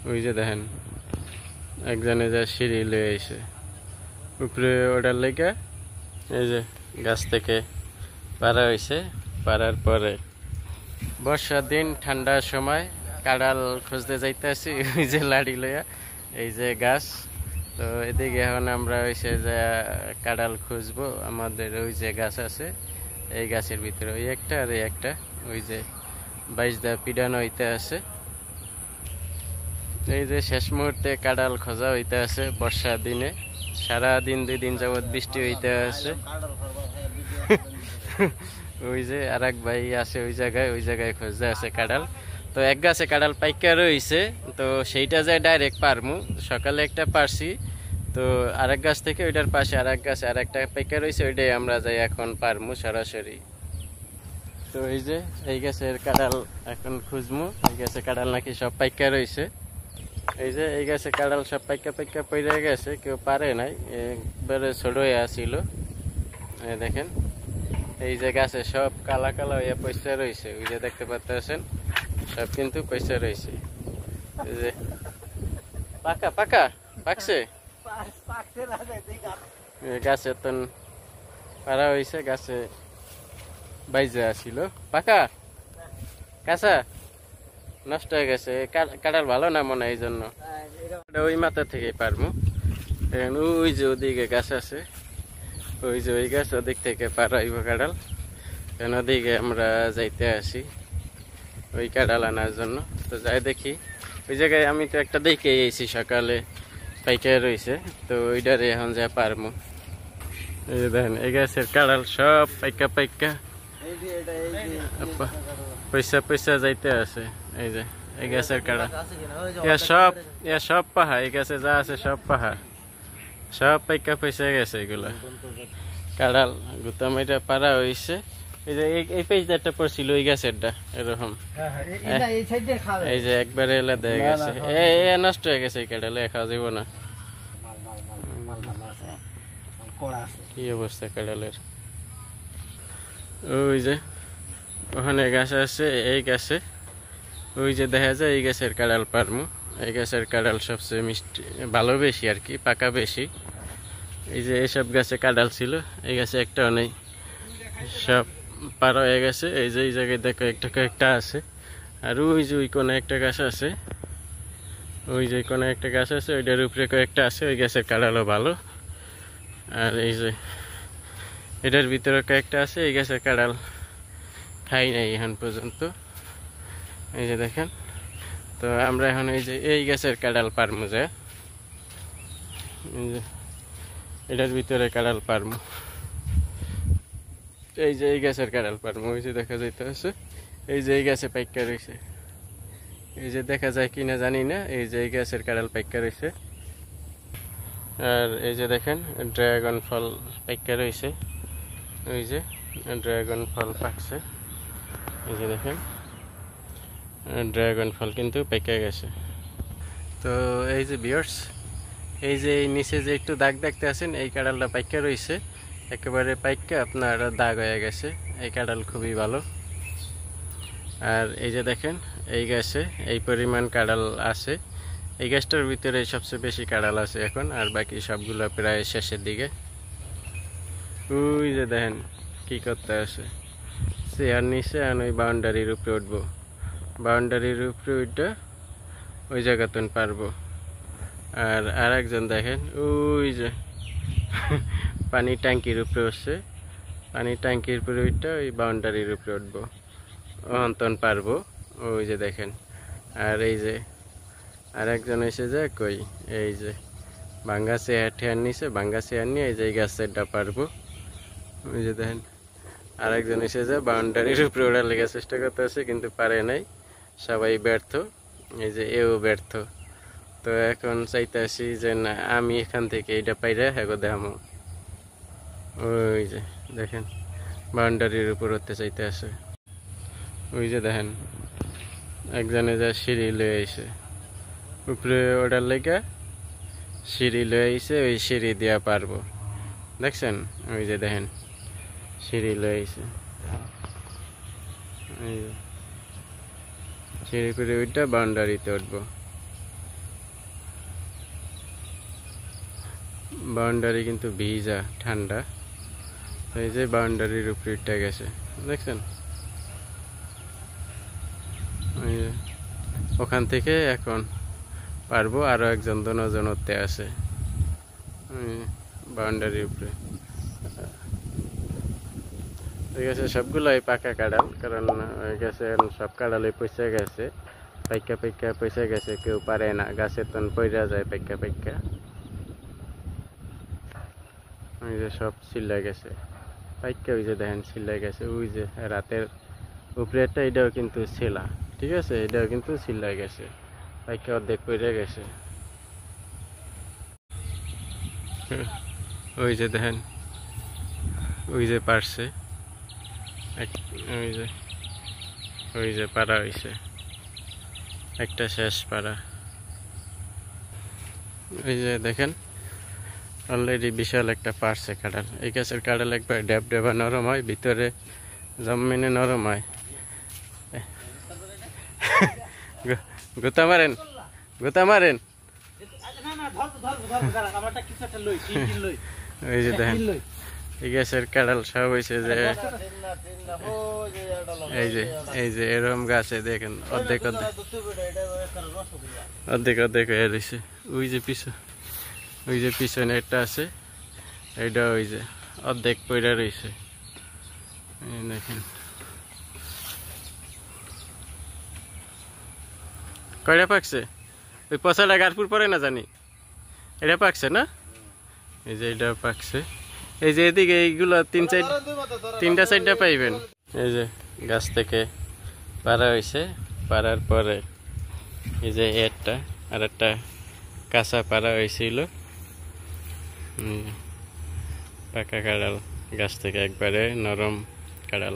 ওই যে দেখেন একজনে যা সিঁড়ি লয়ে আইছে উপরে ওটার লেগে। এই যে গাছ থেকে পাড়া হয়েছে, পাড়ার পরে বর্ষার দিন ঠান্ডার সময় কাঁড়াল খুঁজতে যাইতে আসি ওই যে লাড়ি লইয়া। এই যে গাছ, তো এদিকে এখন আমরা হয়েছে যে কাঁড়াল খুঁজবো। আমাদের ওই যে গাছ আছে, এই গাছের ভিতরে ওই একটা আর এই একটা, ওই যে 22 পিডানো হইতে আছে। এই যে শেষ মুহূর্তে কাঁড়াল খোঁজা হইতে আছে বর্ষার দিনে। সারাদিন 2 দিন যাবৎ বৃষ্টি হইতে আছে। ওই যে আর এক ভাই আছে ওই জায়গায় খুঁজতে আছে কাঁড়াল। তো এক গাছে কাঁড়াল পাইকা রয়েছে, তো সেইটা যায় ডাইরেক্ট পারমু। সকালে একটা পারছি, তো আরেক গাছ থেকে ওইটার পাশে আরেক গাছে আর একটা পাইকা রয়েছে, ওইটাই আমরা যাই এখন পারমু সরাসরি। তো এই যে এই গাছের কাঁড়াল এখন খুঁজমু। এই গাছে কাঁড়াল নাকি সব পাইকা রয়েছে। এই যে এই গাছে কাঁড়াল সব পাইকা পাইকা পড়ে গেছে, কেউ পারে নাই, একবারে ছোট হয়ে আসিল। দেখেন এই যে গাছে সব কালা কালা হয়ে পয়সা রয়েছে, ওই যে দেখতে পাচ্ছেন সব কিন্তু পয়সা রয়েছে। এই যে পাকা পাকা পাকছে গাছে, তো পারা হয়েছে, গাছে বাইজে আসিল। পাকা কাঁচা নষ্ট হয়ে গেছে, কাঁড়াল ভালো না মনে হয়, এই জন্য ওই মাথা থেকে পারবো। ওই যে ওদিকে গাছ আছে, ওই যে ওই গাছ, ওদিক থেকে পারাইব কাঁড়াল। কেন ওদিকে আমরা যাইতে আসি ওই কাঁড়াল আনার জন্য। তো যাই দেখি ওই জায়গায়, আমি তো একটা দেখে এসেছি সকালে পাইকা রয়েছে, তো ওইটারে এখন যা পারবো। এই যে দেখেন এই গাছের কাঁড়াল সব পাইকা পাইকা পয়সা পয়সা যাইতে আছে। এই যে এই গাছের কাঁড়াল সব পাহা, এই গাছে যা আছে সব পাহা, সব পাইকা পয়সা গেছে এগুলা কাঁড়াল। গুতাম এটা পারা হয়েছে। এই যে এই পেজটা পড়ছিল ওই গাছেরটা এরকম, এই যে একবারে এলা দেখা গেছে, নষ্ট হয়ে গেছে এই কাঁড়াল, খাওয়া যাব না। কি অবস্থা কাঁড়ালের। ওই যে ওখানে গাছ আছে, এই গাছে ওই যে দেখা যায় এই গাছের কাঁড়াল পারমু। এই গাছের কাঁড়াল সবচেয়ে মিষ্টি, ভালো বেশি আর কি, পাকা বেশি। এই যে এইসব গাছে কাঁড়াল ছিল, এই গাছে একটাও নেই, সব পার হয়ে গেছে। এই যে এই জায়গায় দেখো একটা আছে, আর ওই যে ওই কোনে একটা গাছ আছে, ওই যে কোনে একটা গাছ আছে, ওইটার উপরে কয়েকটা আছে। ওই গাছের কাঁড়ালও ভালো। আর এই যে এটার ভিতরে কয়েকটা আছে, এই গাছের কাঁড়াল খাই নাই এখন পর্যন্ত। এই যে দেখেন, তো আমরা এখন এই যে এই গাছের কাঁড়াল পারমু, যে এটার ভিতরে কাঁড়াল পারমু। এই যে এই গাছের কাঁড়াল পারমু, ওই যে দেখা যাইতে আছে, এই যে এই গাছে পাইকা রয়েছে। এই যে দেখা যায় কিনা জানি না, এই যে এই গাছের কাঁড়াল পাইকা রয়েছে। আর এই যে দেখেন ড্রাগন ফল পাইকা রয়েছে, ওই যে ড্রাগন ফল পাকছে। এই যে দেখেন ড্রাগন ফল কিন্তু পেকে গেছে। তো এই যে ভিউয়ার্স, এই যে এই নিচে যে একটু দাগ দেখতে আছেন, এই কাঁড়ালটা পাইকা রয়েছে, একেবারে পাইকা আপনার দাগ হয়ে গেছে। এই কাঁড়াল খুবই ভালো। আর এই যে দেখেন এই গাছে এই পরিমাণ কাঁড়াল আছে। এই গাছটার ভিতরে সবচেয়ে বেশি কাঁড়াল আছে এখন, আর বাকি সবগুলো প্রায় শেষের দিকে। ওই যে দেখেন কি করতে আছে, চেয়ার নিচে আর ওই বাউন্ডারির উপরে উঠবো, বাউন্ডারির উপরে উঠে ওই জায়গাতন পারবো। আর আরেকজন দেখেন ওই যে পানি ট্যাঙ্কির উপরে উঠছে, পানি ট্যাঙ্কির উপরে উঠে ওই বাউন্ডারির উপরে উঠবো, অন্তন পারবো। ওই যে দেখেন, আর এই যে আরেকজন এসে যায় কই, এই যে ভাঙ্গা চেয়ার ঠেয়ার নিচে, ভাঙ্গা চেয়ার নিয়ে এই যে গাছেরটা পারবো। ওই যে দেখেন আরেকজন এসে যায় বাউন্ডারির উপরে ওড়ার লেগে চেষ্টা করতে আছে, কিন্তু পারে নাই, সবাই ব্যর্থ। এই যে এও ব্যর্থ। তো এখন চাইতে আসি যে না, আমি এখান থেকে এইটা পাইরা হেগো দেখামো। ওই যে দেখেন বাউন্ডারির উপর উঠতে চাইতে আসে। ওই যে দেখেন একজনে যা সিঁড়ি লয়ে আইছে, উপরে ওটার লেগে সিঁড়ি লয়ে আইছে, ওই সিঁড়ি দিয়া পারবো। দেখছেন ওই যে দেখেন সিঁড়ি লয়ে আইছে, সিঁড়ি করে ওইটা বাউন্ডারিতে উঠবো। বাউন্ডারি কিন্তু ভিজা ঠান্ডা। এই যে বাউন্ডারির উপরে উঠে গেছে, দেখছেন? ওখান থেকে এখন পারবো, আরো একজন দুজন উঠতে আছে বাউন্ডারির উপরে। ঠিক আছে, সবগুলাই পাকা কাঁড়াল, কারণ হয়ে গেছে সব কাঁড়ালে পয়সা গেছে, পাইকা পাইকা পয়সা গেছে, কেউ পারে না, গাছের তন পইরা যায় পাইকা পাইকা। ওই যে সব চিল্লা গেছে পাইকা, ওই যে দেখেন চিল্লা গেছে, ওই যে রাতের উপরেরটা এটাও কিন্তু ছেলা, ঠিক আছে, এটাও কিন্তু চিল্লা গেছে পাইকা, অর্ধেক পইরা গেছে। ওই যে দেখেন, ওই যে পারছে, ওই যে পাড়া হয়েছে, একটা শেষ পাড়া। এই যে দেখেন অলরেডি বিশাল একটা পারছে কাঁঠাল। এই গাছের কাঁঠাল একবার ড্যাব ড্যাবা নরম হয়, ভিতরে জমিনে নরম হয়। গোতা মারেন, গোতা মারেন। ওই যে দেখেন এই গাছের কাঁঠাল সব হয়েছে যে এই যে এরকম গাছে দেখেন অর্ধেক অর্ধেক অর্ধেক হয়ে রয়েছে। ওই যে পিছনে একটা আছে, এইটা ওই যে অর্ধেক পয়রা রয়েছে, দেখেন। কয়টা পাকছে? ওই পচাটা গারপুর পরে না জানি, এটা পাকছে না? এই যে এটা পাকছে। এই যে এদিকে এইগুলো তিনটা চারটা পাইবেন। এই যে গাছ থেকে পাড়া হয়েছে, পাড়ার পরে এই যে একটা আর একটা কাঁচা পাড়া হয়েছিল, পাকা কাঁড়াল গাছ থেকে একবারে নরম কাঁড়াল।